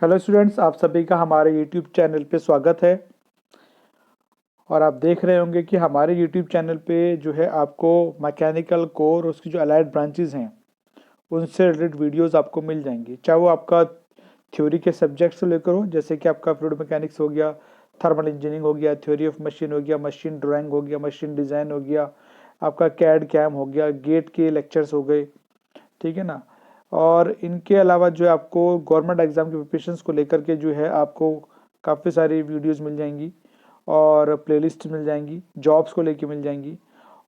Hello students, आप सभी का हमारे यूट्यूब चैनल पे स्वागत है। और आप देख रहे होंगे कि हमारे यूट्यूब चैनल पे जो है आपको मैकेनिकल कोर और उसकी जो अलाइड ब्रांचेस हैं उनसे रिलेटेड वीडियोस आपको मिल जाएंगी, चाहे वो आपका थ्योरी के सब्जेक्ट से लेकर हो, जैसे कि आपका फ्लूइड मैकेनिक्स हो गया, थर्मल इंजीनियरिंग हो गया, थ्योरी ऑफ मशीन हो गया, मशीन ड्राइंग हो गया, मशीन डिज़ाइन हो गया, आपका कैड कैम हो गया, गेट के लेक्चर्स हो गए। ठीक है ना। और इनके अलावा जो है आपको गवर्नमेंट एग्जाम के प्रिपरेशंस को लेकर के जो है आपको काफ़ी सारी वीडियोस मिल जाएंगी और प्लेलिस्ट मिल जाएंगी, जॉब्स को लेके मिल जाएंगी।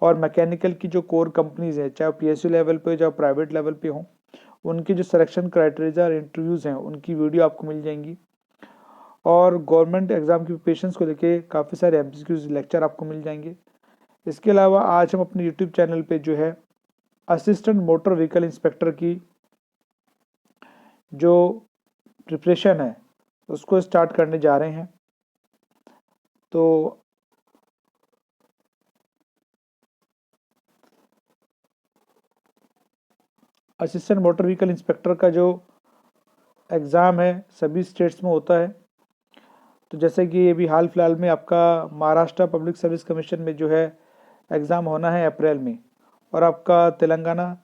और मैकेनिकल की जो कोर कंपनीज हैं, चाहे पीएसयू लेवल पे चाहे प्राइवेट लेवल पे हों, उनकी जो सिलेक्शन क्राइटेरिया और इंटरव्यूज़ हैं उनकी वीडियो आपको मिल जाएंगी। और गवर्नमेंट एग्जाम की प्रिपरेशंस को लेके काफ़ी सारे एमसीक्यूज लेक्चर आपको मिल जाएंगे। इसके अलावा आज हम अपने यूट्यूब चैनल पे जो है असिस्टेंट मोटर व्हीकल इंस्पेक्टर की जो प्रिपरेशन है उसको स्टार्ट करने जा रहे हैं। तो असिस्टेंट मोटर व्हीकल इंस्पेक्टर का जो एग्ज़ाम है सभी स्टेट्स में होता है। तो जैसे कि अभी हाल फिलहाल में आपका महाराष्ट्र पब्लिक सर्विस कमीशन में जो है एग्ज़ाम होना है अप्रैल में, और आपका Telangana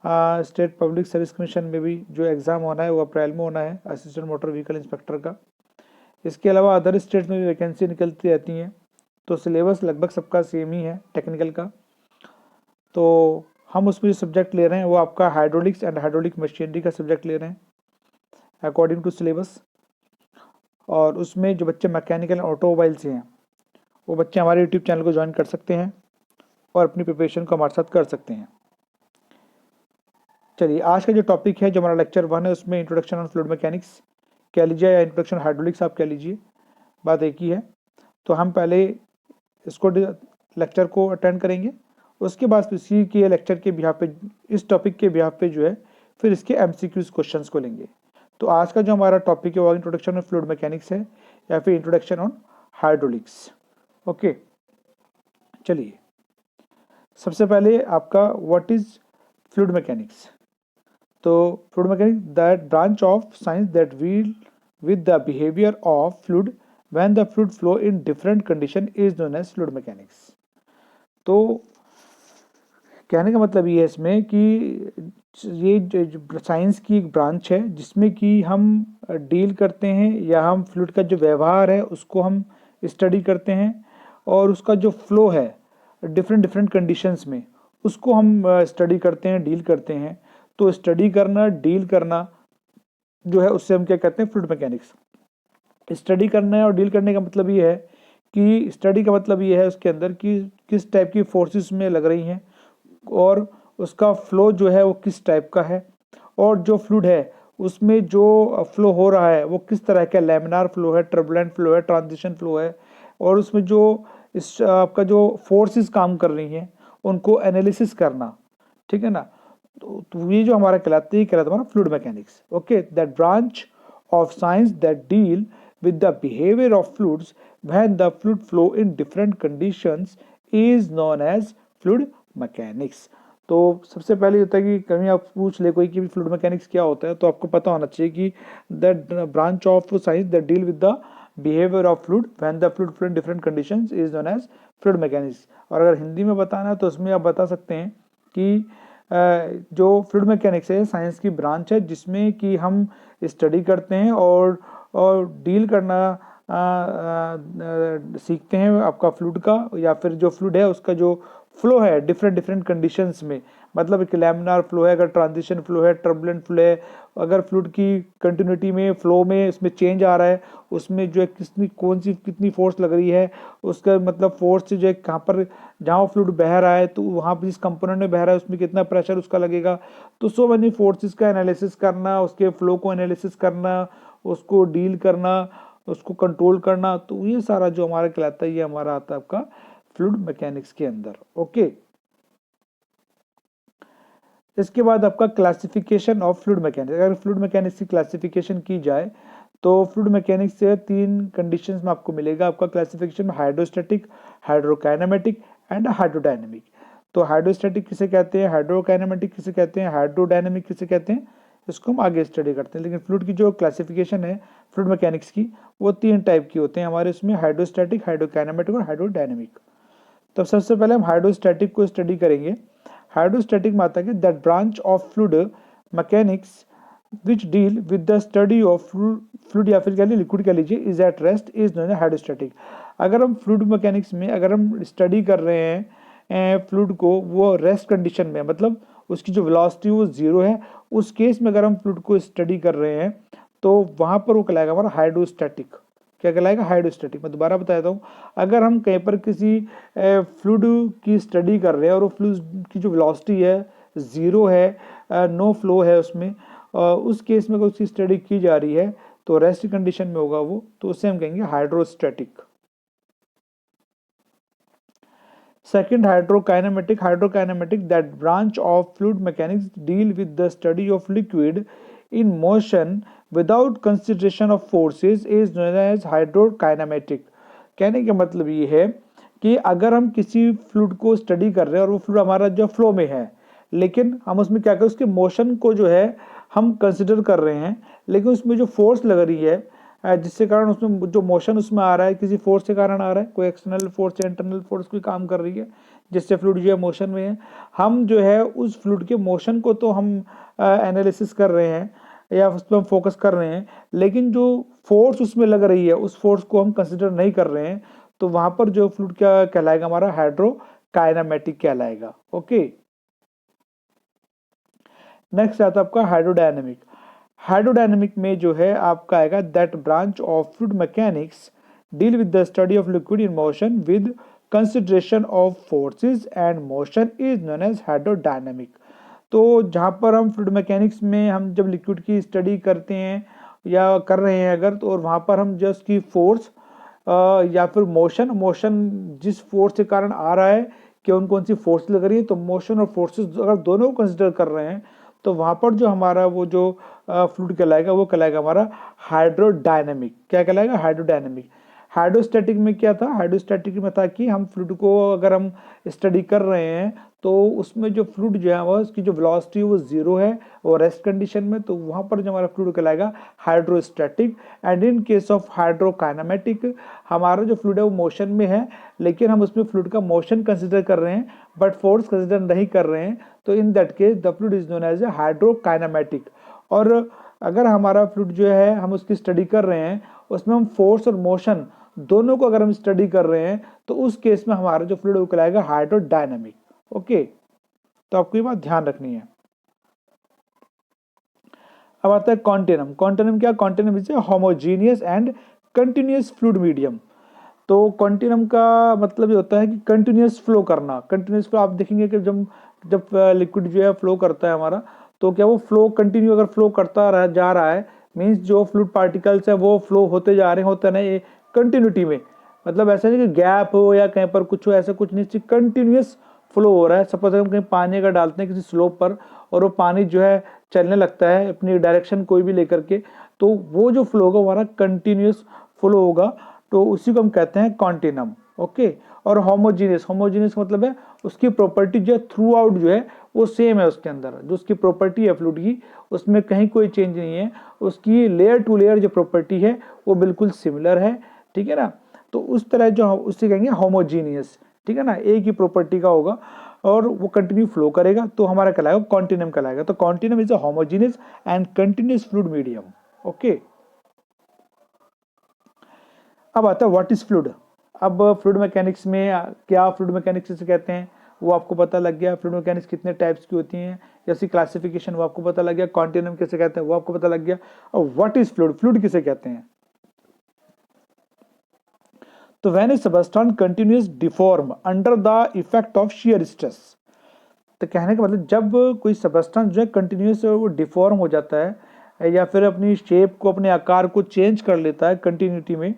state public service commission में भी जो एग्ज़ाम होना है वो अप्रैल में होना है असिस्टेंट मोटर व्हीकल इंस्पेक्टर का। इसके अलावा अदर स्टेट में भी वैकेंसी निकलती रहती हैं। तो सिलेबस लगभग सबका सेम ही है टेक्निकल का। तो हम उसमें जो सब्जेक्ट ले रहे हैं वो आपका हाइड्रोलिक्स एंड हाइड्रोलिक मशीनरी का सब्जेक्ट ले रहे हैं अकॉर्डिंग टू सिलेबस। और उसमें जो बच्चे मैकेनिकल ऑटोमोबाइल से हैं वो बच्चे हमारे यूट्यूब चैनल को ज्वाइन कर सकते हैं और अपनी प्रिपरेशन को हमारे साथ कर सकते हैं। चलिए, आज का जो टॉपिक है, जो हमारा लेक्चर 1 है, उसमें इंट्रोडक्शन ऑन फ्लूइड मैकेनिक्स कह लीजिए या इंट्रोडक्शन हाइड्रोलिक्स आप कह लीजिए, बात एक ही है। तो हम पहले इसको लेक्चर को अटेंड करेंगे, उसके बाद इसी के लेक्चर के बिहाफ पे, इस टॉपिक के बिहाफ पे जो है फिर इसके एमसीक्यूज क्वेश्चंस को लेंगे। तो आज का जो हमारा टॉपिक है वो इंट्रोडक्शन ऑन फ्लूइड मैकेनिक्स है या फिर इंट्रोडक्शन ऑन हाइड्रोलिक्स। ओके, चलिए सबसे पहले आपका व्हाट इज फ्लूइड मैकेनिक्स। तो fluid mechanics that branch of science that deal with the behavior of fluid when the fluid flow in different condition is known as fluid mechanics। तो कहने का मतलब ये है इसमें कि ये साइंस की एक ब्रांच है जिसमें कि हम डील करते हैं या हम फ्लूइड का जो व्यवहार है उसको हम स्टडी करते हैं, और उसका जो फ्लो है डिफरेंट डिफरेंट कंडीशंस में उसको हम स्टडी करते हैं, डील करते हैं। तो स्टडी करना, डील करना जो है उससे हम क्या कहते हैं, फ्लूइड मैकेनिक्स। स्टडी करना और डील करने का मतलब ये है कि स्टडी का मतलब ये है उसके अंदर कि किस टाइप की फोर्सेस में लग रही हैं और उसका फ्लो जो है वो किस टाइप का है, और जो फ्लूइड है उसमें जो फ्लो हो रहा है वो किस तरह का, लैमिनार फ्लो है, टर्बुलेंट फ्लो है, ट्रांजिशन फ्लो है, और उसमें जो इस आपका जो फोर्सेस काम कर रही हैं उनको एनालिसिस करना। ठीक है ना। तो ये जो हमारा कहलाता है, कहलाता है हमारा fluid mechanics. Okay, that branch of science that deal with the behavior of fluids when the fluid flow in different conditions is known as fluid mechanics। तो सबसे पहले होता है कि कभी आप पूछ ले कोई कि फ्लूइड मैकेनिक्स क्या होता है, तो आपको पता होना चाहिए कि that branch of science that deal with the behaviour of fluid when the fluid flow in different conditions is known as fluid mechanics. और अगर हिंदी में बताना है तो उसमें आप बता सकते हैं कि जो फ्लूइड मैकेनिक्स है साइंस की ब्रांच है जिसमें कि हम स्टडी करते हैं और डील करना सीखते हैं आपका फ्लूइड का, या फिर जो फ्लूइड है उसका जो फ्लो है डिफरेंट डिफरेंट कंडीशंस में। मतलब एक लैमिनार फ्लो है, अगर ट्रांजिशन फ्लो है, टर्बुलेंट फ्लो है, अगर फ्लूइड की कंटिन्यूटी में फ्लो में इसमें चेंज आ रहा है, उसमें जो है कितनी कौन सी कितनी फोर्स लग रही है, उसका मतलब फोर्स से जो है कहाँ पर जहाँ फ्लूइड बह रहा है तो वहाँ पर जिस कंपोनेंट में बह रहा है उसमें कितना प्रेशर उसका लगेगा। तो सो मैनी फोर्सेस का एनालिसिस करना, उसके फ्लो को एनालिसिस करना, उसको डील करना, उसको कंट्रोल करना, तो ये सारा जो हमारा कहलाता है ये हमारा आता है आपका फ्लूइड मैकेनिक्स के अंदर। ओके, इसके बाद आपका क्लासिफिकेशन ऑफ फ्लूइड मैकेनिक्स। अगर फ्लूइड मैकेनिक्स की क्लासिफिकेशन की जाए तो फ्लूइड मैकेनिक्स से 3 कंडीशंस में आपको मिलेगा आपका क्लासिफिकेशन, हाइड्रोस्टैटिक, हाइड्रोकाइनेमेटिक एंड हाइड्रोडायनेमिक। तो हाइड्रोस्टैटिक किसे कहते हैं, हाइड्रोकाइनेमेटिक किसे कहते हैं, हाइड्रोडायनेमिक किसे कहते हैं, इसको हम आगे स्टडी करते हैं। लेकिन फ्लूइड की जो क्लासिफिकेशन है फ्लूइड मैकेनिक्स की, वो 3 टाइप की होते हैं हमारे इसमें, हाइड्रोस्टैटिक, हाइड्रोकाइनेमेटिक और हाइड्रोडायनेमिक। तो सबसे पहले हम हाइड्रोस्टैटिक को स्टडी करेंगे। हाइड्रोस्टैटिक में आता है that branch of fluid mechanics which deal with the study of fluid या फिर कह लीजिए लिक्विड कह लीजिए is at rest is known as hydrostatic. अगर हम फ्लूइड मैकेनिक्स में अगर हम स्टडी कर रहे हैं फ्लूइड को, वो रेस्ट कंडीशन में, मतलब उसकी जो वेलोसिटी वो जीरो है, उस केस में अगर हम फ्लूइड को स्टडी कर रहे हैं तो वहां पर वो कहलाएगा हमारा हाइड्रोस्टैटिक। क्या कहलाएगा? हाइड्रोस्टैटिक। मैं दोबारा बता देता हूँ, अगर हम कहीं पर किसी फ्लूइड की स्टडी कर रहे हैं और वो फ्लूइड की जो वेलोसिटी है जीरो है, नो फ्लो है उसमें, उस केस में अगर उसकी स्टडी की जा रही है तो रेस्ट कंडीशन में होगा वो, तो उसे हम कहेंगे hydrostatic. Second, hydrokinetic. Hydrokinetic, that branch of fluid mechanics deal with the study of liquid in motion without consideration of forces is known as hydrokinematic। कहने का मतलब ये है कि अगर हम किसी फ्लूइड को स्टडी कर रहे हैं और वो फ्लूइड हमारा जो फ्लो में है, लेकिन हम उसमें क्या करें, उसके मोशन को जो है हम कंसिडर कर रहे हैं, लेकिन उसमें जो फोर्स लग रही है जिससे कारण उसमें जो मोशन उसमें आ रहा है किसी फोर्स के कारण आ रहा है, कोई एक्सटर्नल फोर्स या इंटरनल फोर्स कोई काम कर रही है जिससे फ्लूइड जो है मोशन में है, हम जो है उस फ्लूइड के मोशन को तो हम एनालिसिस कर रहे हैं या उस पर हम फोकस कर रहे हैं, लेकिन जो फोर्स उसमें लग रही है उस फोर्स को हम कंसिडर नहीं कर रहे हैं, तो वहां पर जो फ्लूइड क्या कहलाएगा हमारा हाइड्रोकाइनेमेटिक कहलाएगा। ओके, नेक्स्ट आता है आपका हाइड्रोडायनेमिक। हाइड्रोडायनेमिक में जो है आपका आएगा that branch of fluid mechanics deal with the study of liquid in motion with consideration of forces and motion is known as hydrodynamic. तो जहाँ पर हम फ्लूइड मैकेनिक्स में हम जब लिक्विड की स्टडी करते हैं या कर रहे हैं अगर, तो और वहाँ पर हम जो उसकी फोर्स या फिर मोशन जिस फोर्स के कारण आ रहा है कि उन कौन सी फोर्स लग रही है, तो मोशन और फोर्सेस अगर दोनों को कंसिडर कर रहे हैं तो वहाँ पर जो हमारा वो जो फ्लूइड कहलाएगा वो कहलाएगा हमारा हाइड्रोडायनेमिक। क्या कहलाएगा? हाइड्रोडायनेमिक। हाइड्रोस्टैटिक में क्या था? हाइड्रोस्टैटिक में था कि हम फ्लूइड को अगर हम स्टडी कर रहे हैं तो उसमें जो फ्लूइड जो है उसकी जो वेलोसिटी वो जीरो है और रेस्ट कंडीशन में, तो वहाँ पर जो हमारा फ्लूइड कहलाएगा hydrostatic. And in case of hydrokinematic, हमारा जो फ्लूइड है वो मोशन में है, लेकिन हम उसमें फ्लूइड का मोशन कंसिडर कर रहे हैं बट फोर्स कंसिडर नहीं कर रहे हैं, तो in that case the fluid is known as a hydrokinematic. और अगर हमारा फ्लूइड जो है हम उसकी स्टडी कर रहे हैं, उसमें हम फोर्स और मोशन दोनों को अगर हम स्टडी कर रहे हैं, तो उस केस में हमारा जो फ्लूइड कहलाएगा हाइड्रोडायनेमिक। ओके, तो आपको ये बात ध्यान रखनी है। अब आता है कॉन्टिनम। कॉन्टिनम क्या? Continuum is a homogeneous and continuous fluid medium. तो कॉन्टिनम का मतलब ये होता है कि कंटिन्यूअस फ्लो करना। कंटिन्यूअस फ्लो आप देखेंगे कि जब लिक्विड जो है फ्लो करता है हमारा, तो क्या वो फ्लो कंटिन्यू अगर फ्लो करता जा रहा है, मीन्स जो फ्लूइड पार्टिकल्स है वो फ्लो होते जा रहे हैं, होते नहीं कंटिन्यूटी में, मतलब ऐसा नहीं कि गैप हो या कहीं पर कुछ हो, ऐसा कुछ नहीं, कंटिन्यूअस फ्लो हो रहा है। सपोज हम कहीं पानी का डालते हैं किसी स्लोप पर और वो पानी जो है चलने लगता है अपनी डायरेक्शन कोई भी लेकर के, तो वो जो फ्लो होगा हमारा कंटिन्यूअस फ्लो होगा, तो उसी को हम कहते हैं कॉन्टिनम। ओके, और होमोजीनियस, होमोजीनियस मतलब है उसकी प्रॉपर्टी जो है थ्रू आउट जो है वो सेम है, उसके अंदर जो उसकी प्रॉपर्टी है फ्लूइड की उसमें कहीं कोई चेंज नहीं है, उसकी लेयर टू लेयर जो प्रॉपर्टी है वो बिल्कुल सिमिलर है। ठीक है ना, तो उस तरह जो उससे कहेंगे होमोजीनियस। ठीक है ना, एक ही प्रॉपर्टी का होगा और वो कंटिन्यू फ्लो करेगा, तो हमारा कहलाएगा कॉन्टिनम कहलाएगा। तो continuum is a homogeneous and continuous fluid medium. Okay, अब आता है व्हाट इज फ्लूइड। अब फ्लूइड मैकेनिक्स में क्या फ्लूइड मैकेनिक्स से कहते हैं वो आपको पता लग गया। फ्लूइड मैकेनिक्स कितने टाइप्स की होती हैं, जैसी क्लासिफिकेशन वो आपको पता लग गया। कॉन्टिनम किसे कहते हैं वो आपको पता लग गया। और व्हाट इज फ्लूइड, फ्लूइड किसे कहते हैं? तो when A substance continuous deform under the effect of shear stress. तो कहने का मतलब जब कोई सबस्टेंस जो है कंटिन्यूअस वो डिफॉर्म हो जाता है या फिर अपनी शेप को अपने आकार को चेंज कर लेता है कंटिन्यूटी में,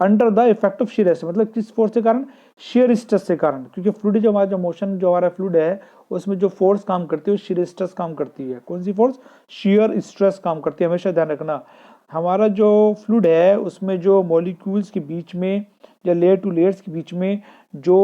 under the effect of shear stress, मतलब किस फोर्स के कारण? शियर स्ट्रेस के कारण। क्योंकि फ्लूइड जो हमारा जो मोशन जो हमारा फ्लूइड है उसमें जो फोर्स काम करती है वो शियर स्ट्रेस काम करती है। कौन सी फोर्स? शियर स्ट्रेस काम करती है। हमेशा ध्यान रखना, हमारा जो फ्लूइड है उसमें जो मॉलिक्यूल्स के बीच में या लेयर टू लेयर्स के बीच में जो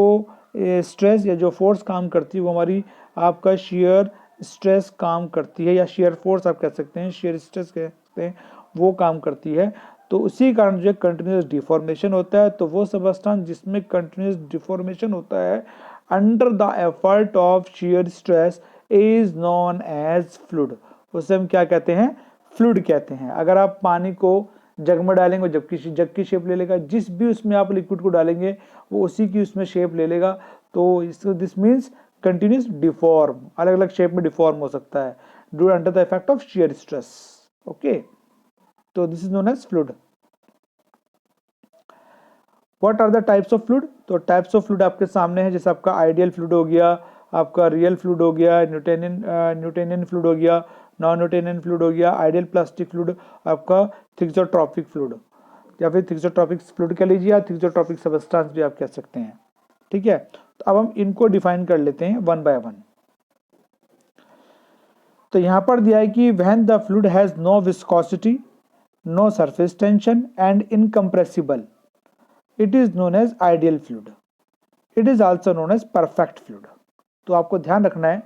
स्ट्रेस या जो फोर्स काम करती है वो हमारी आपका शियर स्ट्रेस काम करती है, या शेयर फोर्स आप कह सकते हैं, शेयर स्ट्रेस कह सकते हैं, वो काम करती है, तो उसी कारण जो कंटिन्यूस डिफॉर्मेशन होता है। तो वो सबस्टेंस जिसमें कंटिन्यूस डिफॉर्मेशन होता है under the effort of shear stress is known as fluid, उसे हम क्या कहते हैं, फ्लूइड कहते हैं। अगर आप पानी को जग में डालेंगे, जग की शेप ले लेगा, जिस भी उसमें आप लिक्विड को डालेंगे वो उसी की उसमें शेप ले लेगा। तो दिस मीन्स कंटिन्यूस डिफॉर्म, अलग अलग शेप में डिफॉर्म हो सकता है due under the effect of shear stress. Okay, तो this is known as fluid. What are the types of fluid? तो टाइप्स ऑफ फ्लूइड आपके सामने है, जैसे आपका आइडियल फ्लूइड हो गया, आपका रियल फ्लूइड हो गया, न्यूटेनियन फ्लूइड हो गया, नॉन न्यूटेनियन फ्लूइड हो गया, आइडियल प्लास्टिक फ्लूइड, आपका थिक्सोट्रॉपिक फ्लूइड, या फिर थिक्सोट्रॉपिक फ्लूइड कह लीजिए, या थिक्सोट्रॉपिक सबस्टेंस भी आप कह सकते हैं। ठीक है, तो अब हम इनको डिफाइन कर लेते हैं वन बाय वन। तो यहां पर दिया है कि when the fluid has no viscosity, no surface tension and incompressible, it is known as ideal fluid. It is also known as perfect fluid. तो आपको ध्यान रखना है,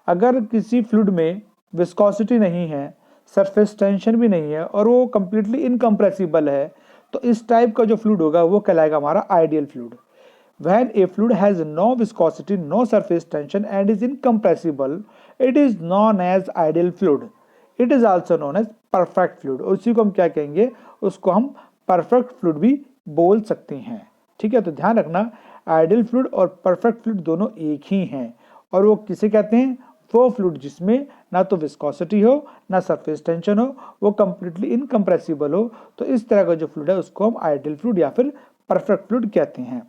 अगर किसी फ्लूइड में विस्कोसिटी नहीं है, सरफेस टेंशन भी नहीं है, और वो कंप्लीटली इनकम्प्रेसिबल है, तो इस टाइप का जो फ्लूइड होगा वो कहलाएगा हमारा ideal fluid. When a fluid has no viscosity, no surface tension and is incompressible, it is known as ideal fluid. It is also known as perfect fluid. और उसी को हम क्या कहेंगे, उसको हम perfect fluid भी बोल सकते हैं। ठीक है, तो ध्यान रखना, आइडियल फ्लूइड और परफेक्ट फ्लूइड दोनों एक ही हैं। और वो किसे कहते हैं? वो फ्लूइड जिसमें ना तो विस्कोसिटी हो, ना सरफेस टेंशन हो, वो कंप्लीटली इनकम्प्रेसिबल हो, तो इस तरह का जो फ्लूइड है उसको हम आइडियल फ्लूइड या फिर परफेक्ट फ्लूइड कहते हैं।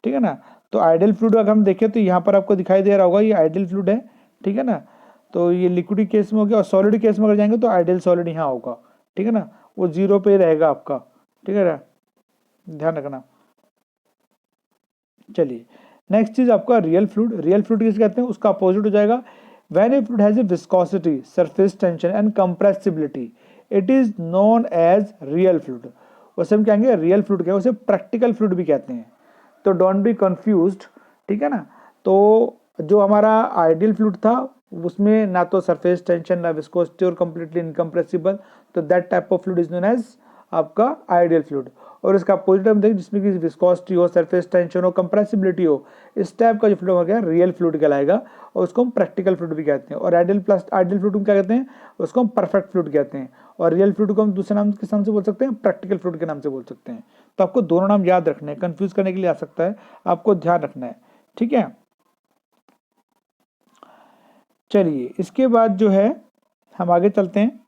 ठीक है ना, तो आइडियल फ्लूइड अगर हम देखें तो यहाँ पर आपको दिखाई दे रहा होगा, ये आइडियल फ्लूइड है। ठीक है ना, तो ये लिक्विड केस में हो गया, और सॉलिड केस में अगर जाएंगे तो आइडियल सॉलिड यहाँ होगा। ठीक है ना, वो 0 पे रहेगा आपका। ठीक है ना, ध्यान रखना। चलिए, नेक्स्ट चीज आपका रियल फ्लूइड। रियल फ्लूइड किसे कहते हैं? उसका अपोजिट हो जाएगा। When a fluid has a viscosity, surface tension and compressibility, it is known as real fluid. उसे हम कहेंगे रियल फ्लूइड, क्या उसे प्रैक्टिकल फ्लूइड भी कहते हैं। तो डोंट बी कंफ्यूज्ड। ठीक है ना, तो जो हमारा आइडियल फ्लूइड था उसमें ना तो सरफेस टेंशन, ना विस्कोसिटी, और कंप्लीटली इनकम्प्रेसिबल, तो that type of fluid is known as आपका आइडियल फ्लूइड। और इसका अपोजिट हम देखें जिसमें कि विस्कोसिटी हो, सरफेस टेंशन हो, कंप्रेसिबिलिटी हो, इस टाइप का जो फ्लूइड हो गया रियल फ्लूइड कहलाएगा, और उसको हम प्रैक्टिकल फ्लूइड भी कहते हैं। और आइडियल फ्लूइड को क्या कहते हैं? उसको हम परफेक्ट फ्लूइड कहते हैं। और रियल फ्लूइड को हम दूसरे नाम किस नाम से बोल सकते हैं? प्रैक्टिकल फ्लूइड के नाम से बोल सकते हैं। तो आपको दोनों नाम याद रखने हैं, कंफ्यूज करने के लिए आ सकता है, आपको ध्यान रखना है। ठीक है, चलिए इसके बाद जो है हम आगे चलते हैं।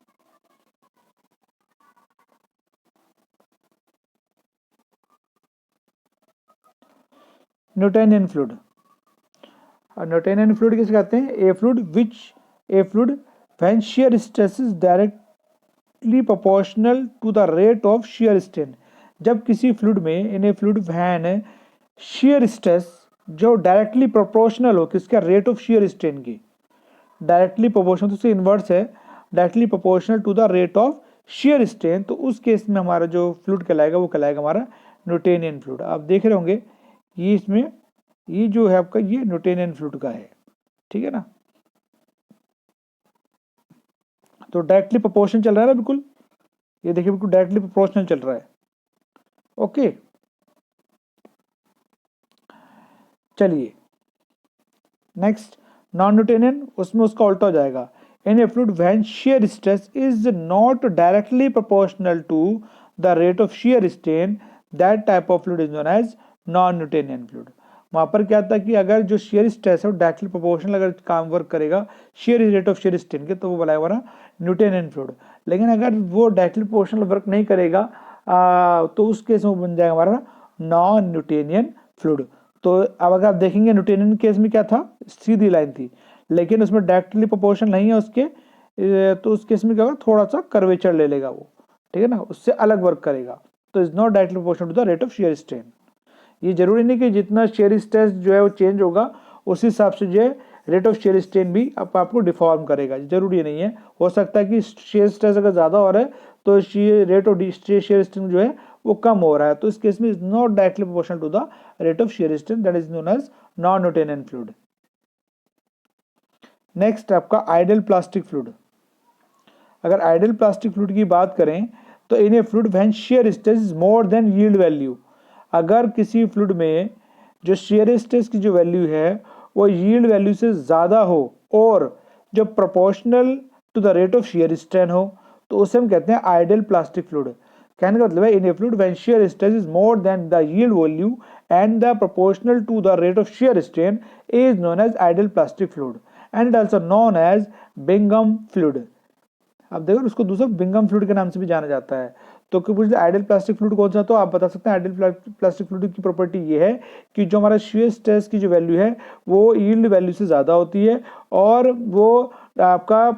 Newtonian fluid. न्यूटोनियन फ्लूइड किसे कहते हैं? ए fluid when shear stress is directly proportional to the rate of shear strain। जब किसी फ्लूइड में, in a fluid when shear stress जो डायरेक्टली प्रोपोर्शनल हो किसका? रेट ऑफ shear strain की। डायरेक्टली प्रोपोर्शनल तो उससे इन्वर्स है, directly proportional to the rate of shear strain, तो उस केस में हमारा जो फ्लूइड कहलाएगा वो कहलाएगा हमारा न्यूटोनियन फ्लूइड। आप देख रहे होंगे ये इसमें, ये जो है आपका ये न्यूटोनियन फ्लूइड का है। ठीक है ना, तो डायरेक्टली प्रोपोर्शनल चल रहा है ना, बिल्कुल ये देखिए बिल्कुल डायरेक्टली प्रोपोर्शनल चल रहा है। ओके, चलिए नेक्स्ट नॉन न्यूटोनियन, उसमें उसका उल्टा हो जाएगा। In a fluid when shear stress is not directly proportional to the rate of shear strain, that type of fluid is known as non Newtonian fluid. वहां पर क्या था कि अगर जो शेयर स्ट्रेस है वो डायरेक्टली प्रोपोर्शनल अगर काम वर्क करेगा share rate of shear strain के, तो वो बोला हमारा न्यूटोनियन फ्लूइड। लेकिन अगर वो डायरेक्टली प्रोपोर्शनल वर्क नहीं करेगा तो उस केस में बन जाएगा हमारा नॉन न्यूटोनियन फ्लूइड। तो अब अगर आप देखेंगे न्यूटोनियन केस में क्या था? सीधी लाइन थी, लेकिन उसमें डायरेक्टली प्रोपोर्शनल नहीं है उसके, तो उस केस में क्या होगा? थोड़ा सा कर्वेचर ले लेगा वो। ठीक है ना, उससे अलग वर्क करेगा, तो is not directly proportional to the rate of shear strain. ये जरूरी नहीं कि जितना शेयर स्ट्रेस जो है वो चेंज होगा उस हिसाब से जो है रेट ऑफ शेयर स्ट्रेन भी आपको डिफॉर्म करेगा, जरूरी नहीं है। हो सकता है कि शेयर स्ट्रेस अगर ज्यादा हो रहा है तो रेट ऑफ शेयर स्ट्रेन जो है वो कम हो रहा है, तो इस केस में is not directly proportional to the rate of shear strain, that is known as non Newtonian fluid. Next आपका आइडल प्लास्टिक फ्लूइड। अगर आइडल प्लास्टिक फ्लूइड की बात करें तो in a fluid when shear stress is more than yield value, अगर किसी fluid में जो शियर स्ट्रेस की जो वैल्यू है वो यील्ड वैल्यू से ज़्यादा हो और जो proportional to the rate of shear strain हो, तो उसे हम कहते हैं आइडल प्लास्टिक फ्लूइड। कहने का मतलब है in a fluid when shear stress is more than the yield value and the proportional to the rate of shear strain is known as ideal plastic fluid and also known as Bingham fluid. अब देखो उसको दूसरा Bingham fluid के नाम से भी जाना जाता है। तो पूछते आइडल प्लास्टिक फ्लूइड कौन सा, तो आप बता सकते हैं आइडल प्लास्टिक फ्लूइड की प्रॉपर्टी ये है कि जो हमारा शियर स्ट्रेस की जो वैल्यू है वो यील्ड वैल्यू से ज़्यादा होती है और वो आपका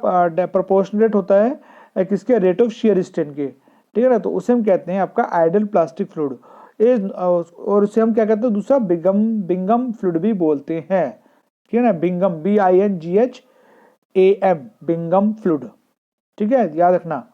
प्रोपोर्शनेट होता है किसके, रेट ऑफ शियर स्ट्रेन के, ठीक है ना। तो उसे हम कहते हैं आपका आइडल प्लास्टिक फ्लूइड इज, और उसे हम क्या कहते हैं दूसरा बिंगम फ्लूइड भी बोलते हैं, ठीक है ना। बिंगम BINGHAM बिंगम फ्लूइड, ठीक है, याद रखना।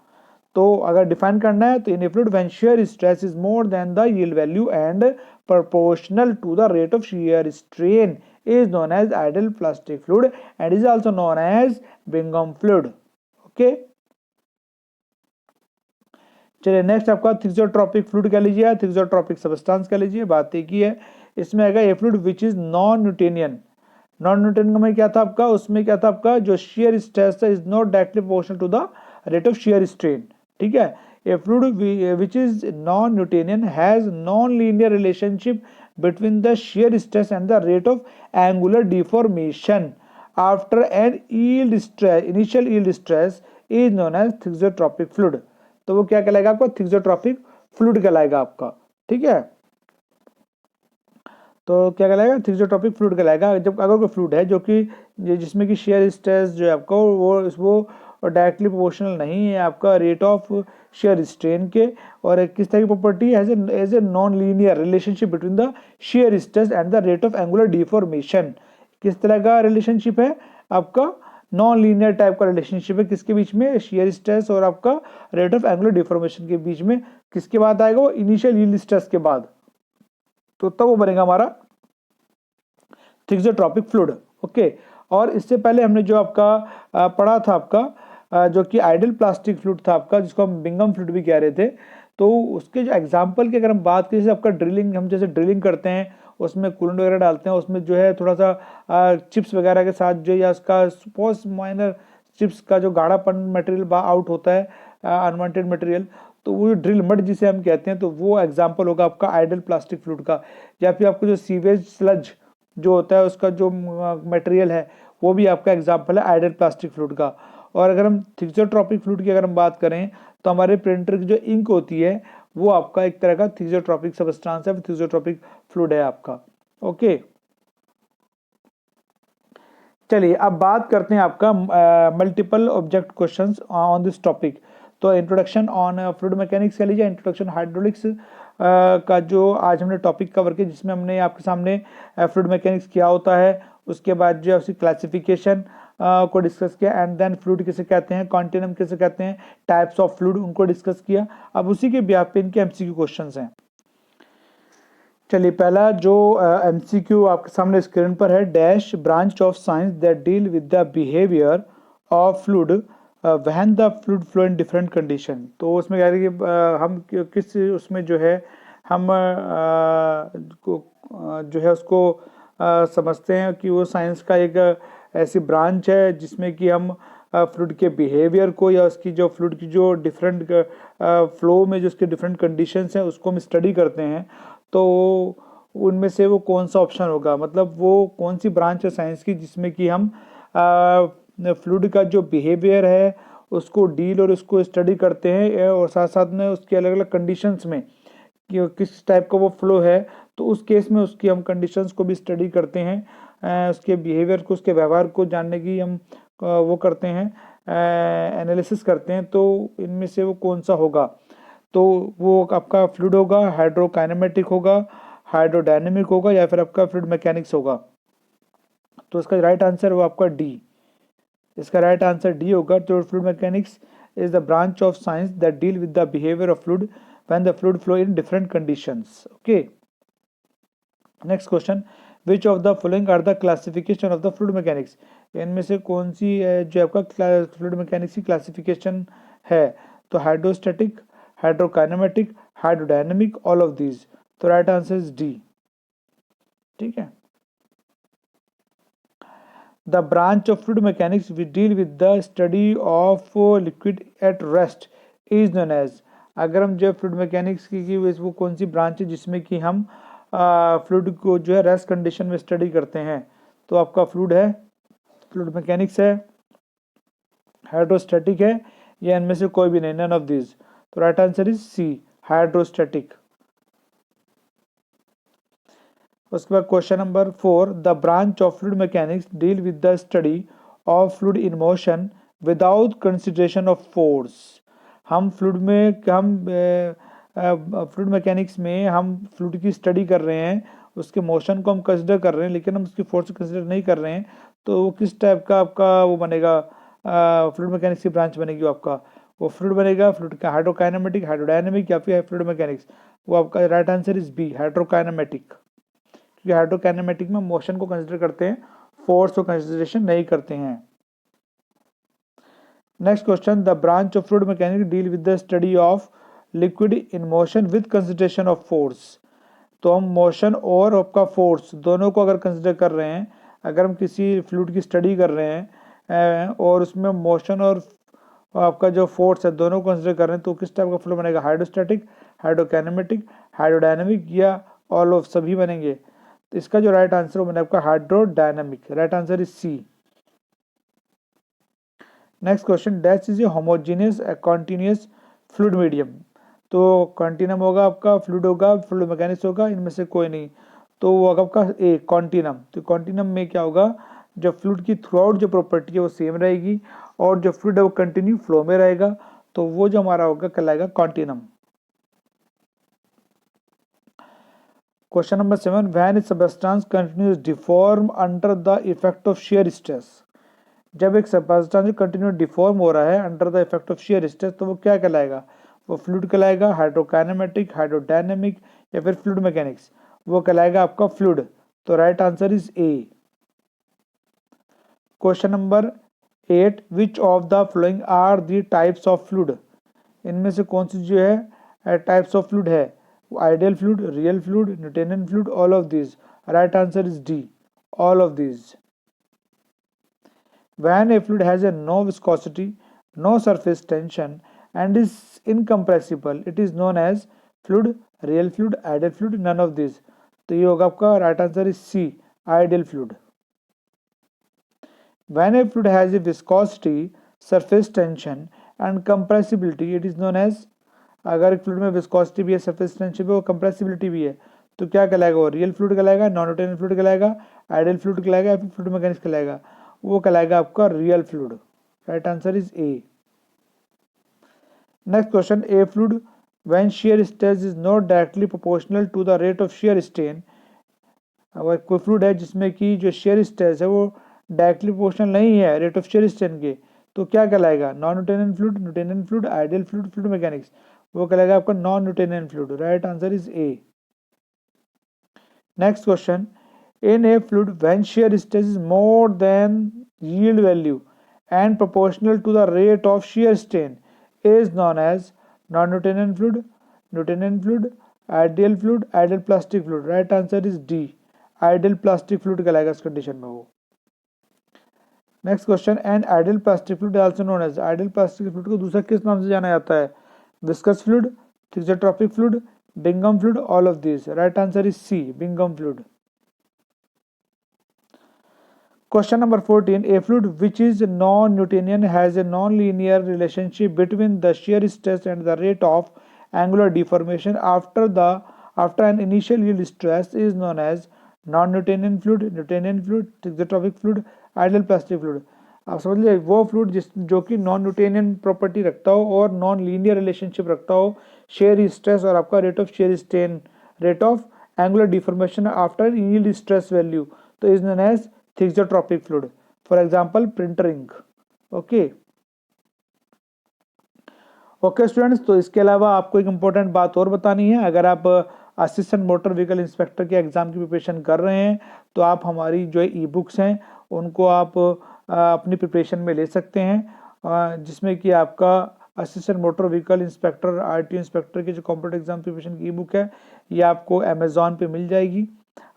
तो अगर डिफाइन करना है तो in a fluid when shear stress is more than the yield value and proportional to the rate of shear strain is known as ideal plastic fluid and is also known as Bingham fluid. Okay, चलिए next आपका thixotropic fluid कह लीजिए, thixotropic substance कह लीजिए। बात एक ही है, इसमें आएगा a fluid which is non Newtonian. Non Newtonian में क्या था आपका, उसमें क्या था आपका जो shear stress is not directly proportional to the rate of shear strain, ठीक है। A fluid which is non Newtonian has non linear relationship between the shear stress and the rate of angular deformation after an initial yield stress is known as thixotropic fluid। तो वो क्या कहलाएगा आपका, thixotropic fluid कहलाएगा आपका, ठीक है। तो क्या कहलाएगा, थिक्सोट्रोपिक फ्लूइड कहलाएगा जब अगर कोई फ्लूइड है जो कि जिसमें कि शियर स्ट्रेस जो है आपका वो डायरेक्टली प्रोपोर्शनल नहीं है आपका रेट ऑफ शियर स्ट्रेन के, और किस तरह की property as a non linear relationship between the shear stress and the rate of angular deformation. किस तरह का रिलेशनशिप है आपका, नॉन लीनियर टाइप का रिलेशनशिप है किसके बीच में, शियर स्ट्रेस और आपका रेट ऑफ एंगुलर डिफॉर्मेशन के बीच में। किसके बाद आएगा वो, इनिशियल यील्ड स्ट्रेस के बाद, तो तब वो बनेगा हमारा थिक्सोट्रोपिक फ्लूइड। ओके, और इससे पहले हमने जो आपका पढ़ा था आपका जो कि आइडल प्लास्टिक फ्लूइड था आपका, जिसको हम बिंगम फ्लूइड भी कह रहे थे। तो उसके जो एग्जांपल की अगर हम बात करें, जैसे आपका ड्रिलिंग, हम जैसे ड्रिलिंग करते हैं उसमें कूलेंट वगैरह डालते हैं, उसमें जो है थोड़ा सा चिप्स वगैरह के साथ जो, या उसका स्पॉस माइनर चिप्स का जो गाढ़ापन मटेरियल आउट होता है, अनवांटेड मटेरियल, तो वो ड्रिल मड जिसे हम कहते हैं, तो वो एग्जांपल होगा आपका आइडल प्लास्टिक फ्लूइड का। या फिर आपको जो सीवेज स्लज जो होता है उसका जो मटेरियल है वो भी आपका एग्जांपल है आइडल प्लास्टिक फ्लूइड का। और अगर हम थिक्सोट्रोपिक फ्लूइड की अगर हम बात करें तो हमारे प्रिंटर की जो इंक होती है वो आपका एक तरह का थिक्सोट्रोपिक सब्सटेंस है, थिक्सोट्रोपिक फ्लूइड है आपका। ओके, चलिए अब बात करते हैं आपका multiple object questions on this topic. तो इंट्रोडक्शन ऑन फ्लूइड मैकेनिक्स कह लीजिए, इंट्रोडक्शन हाइड्रोलिक्स का जो आज हमने टॉपिक कवर किया, जिसमें हमने आपके सामने फ्लूइड मैकेनिक्स क्या होता है, उसके बाद जो उसकी क्लासिफिकेशन को डिस्कस किया, एंड देन फ्लूइड किसे कहते हैं, कॉन्टिनम किसे कहते हैं, टाइप्स ऑफ फ्लूइड उनको डिस्कस किया। अब उसी के ब्याह पे इनके MCQ क्वेश्चंस हैं। चलिए पहला जो MCQ आपके सामने स्क्रीन पर है, dash branch of science that deal with the behaviour of fluid when the fluid flow in different condition. तो उसमें कह रहे हैं कि हम किस उसमें जो है हम जो है उसको समझते हैं कि वो साइंस का एक ऐसी ब्रांच है जिसमें कि हम फ्लूइड के बिहेवियर को, या उसकी जो फ्लूइड की जो डिफरेंट फ्लो में जो उसके डिफरेंट कंडीशंस हैं उसको हम स्टडी करते हैं। तो उनमें से वो कौन सा ऑप्शन होगा, मतलब वो कौन सी ब्रांच है साइंस की जिसमें कि हम फ्लूइड का जो बिहेवियर है उसको डील और उसको स्टडी करते हैं, और साथ साथ में उसके अलग अलग कंडीशंस में कि किस टाइप का वो फ्लो है, तो उस केस में उसकी हम कंडीशंस को भी स्टडी करते हैं, उसके बिहेवियर को, उसके व्यवहार को जानने की हम वो करते हैं, एनालिसिस करते हैं। तो इनमें से वो कौन सा होगा, तो वो आपका फ्लूइड होगा, हाइड्रोकाइनेमेटिक होगा, हाइड्रोडायनेमिक होगा, या फिर आपका फ्लूइड मैकेनिक्स होगा। तो इसका राइट आंसर वो आपका डी, इसका राइट आंसर डी होगा। तो fluid mechanics is the branch of science that deal with the behaviour of fluid when the fluid flow in different conditions. Okay, next question, which of the following are the classification of the fluid mechanics, इनमें से कौन सी जो आपका fluid mechanics की classification है, तो hydrostatic, hydrokinematic, hydrodynamic, all of these. तो राइट आंसर इज डी। ठीक है। The branch of fluid mechanics which deal with the study of liquid at rest is known as, अगर हम जो फ्लूइड मैकेनिक्स की वो कौन सी ब्रांच है जिसमें कि हम फ्लूइड को जो है रेस्ट कंडीशन में स्टडी करते हैं, तो आपका फ्लूइड मैकेनिक्स है, हाइड्रोस्टैटिक है, या इनमें से कोई भी नहीं, नन ऑफ दिस। तो right answer is C, hydrostatic. उसके बाद question number 4, the branch of fluid mechanics deal with the study of fluid in motion without consideration of force. हम फ्लूइड मैकेनिक्स में हम फ्लूइड की स्टडी कर रहे हैं, उसके मोशन को हम कंसिडर कर रहे हैं, लेकिन हम उसकी फोर्स को कंसिडर नहीं कर रहे हैं, तो वो किस टाइप का आपका वो बनेगा, फ्लूइड मैकेनिक्स की ब्रांच बनेगी आपका, वो फ्लूइड बनेगा, फ्लूइड का हाइड्रोकाइनेमेटिक, हाइड्रोडायनेमिक, या फिर फ्लूइड मैकेनिक्स। वो आपका राइट आंसर इज बी, हाइड्रोकाइनेमेटिक, क्योंकि हाइड्रोकाइनेमेटिक में मोशन को कंसिडर करते हैं, फोर्स को कंसिडरेशन नहीं करते हैं। Next question, the branch of fluid mechanics deal with the study of liquid in motion with consideration of force. तो हम मोशन और आपका फोर्स दोनों को अगर कंसिडर कर रहे हैं, अगर हम किसी फ्लूइड की स्टडी कर रहे हैं और उसमें मोशन और आपका जो फोर्स है दोनों को कंसिडर कर रहे हैं, तो किस टाइप का फ्लो बनेगा, हाइड्रोस्टैटिक, हाइड्रोकाइनेमेटिक, हाइड्रोडायनेमिक, या ऑल ऑफ सभी बनेंगे। तो इसका जो राइट आंसर बनेगा आपका hydrodynamic, right answer is C. Next question, dash is a homogeneous continuous fluid medium. तो कॉन्टिनम होगा आपका, फ्लूइड होगा, फ्लूइड मैकेनिक्स होगा, इनमें से कोई नहीं, तो वो होगा आपका ए, कॉन्टिनम। तो कॉन्टिनम में क्या होगा, जब फ्लूइड की थ्रू आउट जो प्रॉपर्टी है वो सेम रहेगी, और जो फ्लूइड है वो कंटिन्यू फ्लो में रहेगा, तो वो जो हमारा होगा कहलाएगा continuum. Question number 7, when A substance continuous deform under the effect of shear stress. जब एक सबस्टेंस कंटिन्यू डिफॉर्म हो रहा है under the effect of shear stress, तो वो क्या कहलाएगा, वो फ्लूइड कहलाएगा, हाइड्रोकाइनेमेटिक, हाइड्रोडायनेमिक, या फिर फ्लूइड मैकेनिक्स, वो कहलाएगा आपका फ्लूइड। तो right answer is A. Question number 8, which of the flowing are the types of fluid. इनमें से कौन सी जो है टाइप्स ऑफ फ्लूइड है, ideal fluid, real fluid, Newtonian fluid, all of this. Right answer is D, all of this. When a fluid has a no viscosity, no surface tension, and is incompressible, it is known as fluid, real fluid, ideal fluid, none of these. तो ये होगा आपका right answer is C, ideal fluid. When a fluid has a viscosity, surface tension, and compressibility, it is known as, अगर एक fluid में viscosity भी है, surface tension भी है, कंप्रेसिबिलिटी भी है, तो क्या कहलाएगा, वो रियल फ्लूइड कहलाएगा, नॉन न्यूटोनियन फ्लूइड कहलाएगा, आइडियल फ्लूइड कहलाएगा, या फिर फ्लूइड मैकेनिक्स कहलाएगा, वो कहलाएगा आपका real fluid. Right answer is A. Next question, a fluid when shear stress is not directly proportional to the rate of shear strain. अगर कोई फ्लूइड है जिसमें कि जो शियर स्ट्रेस है वो डायरेक्टली प्रोपोर्शनल नहीं है रेट ऑफ शियर स्ट्रेन के, तो क्या कहलाएगा, non Newtonian fluid, Newtonian fluid, ideal fluid, fluid mechanics, वो कहलाएगा आपका non Newtonian fluid. Right answer is A. Next question, in a fluid when shear stress is more than yield value and proportional to the rate of shear strain is known as non-Newtonian fluid, Newtonian fluid, ideal fluid, ideal plastic fluid. Right answer is D, ideal plastic fluid कहलाएगा इस condition में वो। Next question, an ideal plastic fluid also known as, ideal plastic fluid को दूसरा किस नाम से जाना जाता है, viscous fluid, thixotropic fluid, Bingham fluid, all of this. Right answer is C, Bingham fluid. Question number 14, a fluid which is non-Newtonian has a non-linear relationship between the shear stress and the rate of angular deformation after an initial yield stress is known as non-Newtonian fluid, Newtonian fluid, thixotropic fluid, ideal plastic fluid. आप समझ लीजिए वो fluid जो कि non Newtonian property रखता हो और non linear relationship रखता हो शेयर स्ट्रेस और आपका rate of shear strain, rate of angular deformation after yield stress value, तो is known as thixotropic fluid. For example printer ink. Okay students, तो इसके अलावा आपको एक इम्पोर्टेंट बात और बतानी है, अगर आप असिस्टेंट मोटर व्हीकल इंस्पेक्टर के एग्ज़ाम की प्रिपरेशन कर रहे हैं तो आप हमारी जो ई बुक्स हैं उनको आप अपनी प्रिपरेशन में ले सकते हैं, जिसमें कि आपका assistant motor vehicle inspector RTO inspector की जो कॉम्पिटेटिव एग्जाम प्रिपरेशन की ई बुक है ये आपको अमेज़ॉन पे मिल जाएगी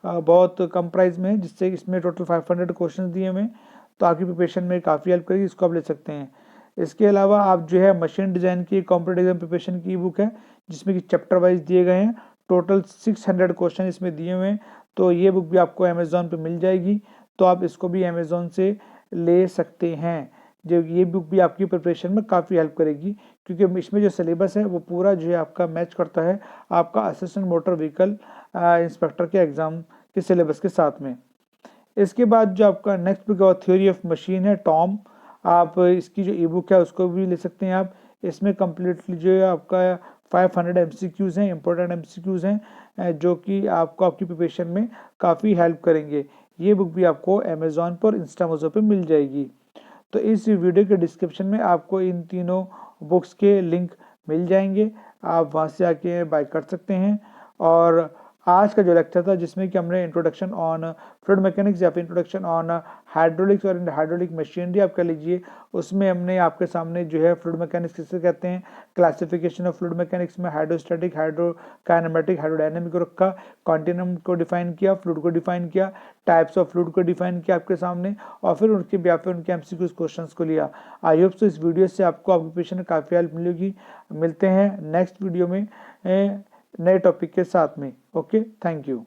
बहुत कम प्राइस में, जिससे इसमें टोटल 500 क्वेश्चन दिए हुए हैं तो आपकी प्रिपरेशन में काफ़ी हेल्प करेगी, इसको आप ले सकते हैं। इसके अलावा आप जो है मशीन डिज़ाइन की कॉम्पिटेटिव एग्जाम प्रिपरेशन की ई बुक है जिसमें कि चैप्टर वाइज दिए गए हैं, टोटल 600 क्वेश्चन इसमें दिए हुए हैं, तो ये बुक भी आपको अमेज़ॉन पे मिल जाएगी, तो आप इसको भी अमेज़ॉन से ले सकते हैं। जो ये बुक भी आपकी प्रिपरेशन में काफ़ी हेल्प करेगी क्योंकि इसमें जो सिलेबस है वो पूरा जो है आपका मैच करता है आपका असिस्टेंट मोटर व्हीकल इंस्पेक्टर के एग्ज़ाम के सिलेबस के साथ में। इसके बाद जो आपका नेक्स्ट बुक है थ्योरी ऑफ मशीन है टॉम, आप इसकी जो ई बुक है उसको भी ले सकते हैं आप। इसमें कम्प्लीटली जो है आपका 500 MCQs हैं, इंपॉर्टेंट MCQs हैं जो कि आपको आपकी प्रिपरेशन में काफ़ी हेल्प करेंगे। ये बुक भी आपको अमेज़ॉन पर इंस्टामोजो पे मिल जाएगी। तो इस वीडियो के डिस्क्रिप्शन में आपको इन तीनों बुक्स के लिंक मिल जाएंगे, आप वहाँ से आके बाय कर सकते हैं। और आज का जो लेक्चर था जिसमें कि हमने इंट्रोडक्शन ऑन फ्लूइड मैकेनिक्स या फिर इंट्रोडक्शन ऑन हाइड्रोलिक्स और हाइड्रोलिक मशीनरी आप कर लीजिए, उसमें हमने आपके सामने जो है फ्लूइड मैकेनिक्स किसे कहते हैं, क्लासिफिकेशन ऑफ फ्लूइड मैकेनिक्स में हाइड्रोस्टैटिक, हाइड्रोकाइनेमेटिक, हाइड्रोडायनेमिक को रखा, कॉन्टिनम को डिफाइन किया, फ्लूइड को डिफाइन किया, टाइप्स ऑफ फ्लूइड को डिफाइन किया आपके सामने, और फिर उनके ब्याह पे उनके MCQ क्वेश्चंस को लिया। आई होप सो इस वीडियो से आपको आपकी प्रिपरेशन में काफ़ी हेल्प मिलेगी। मिलते हैं नेक्स्ट वीडियो में नए टॉपिक के साथ में। Okay, thank you.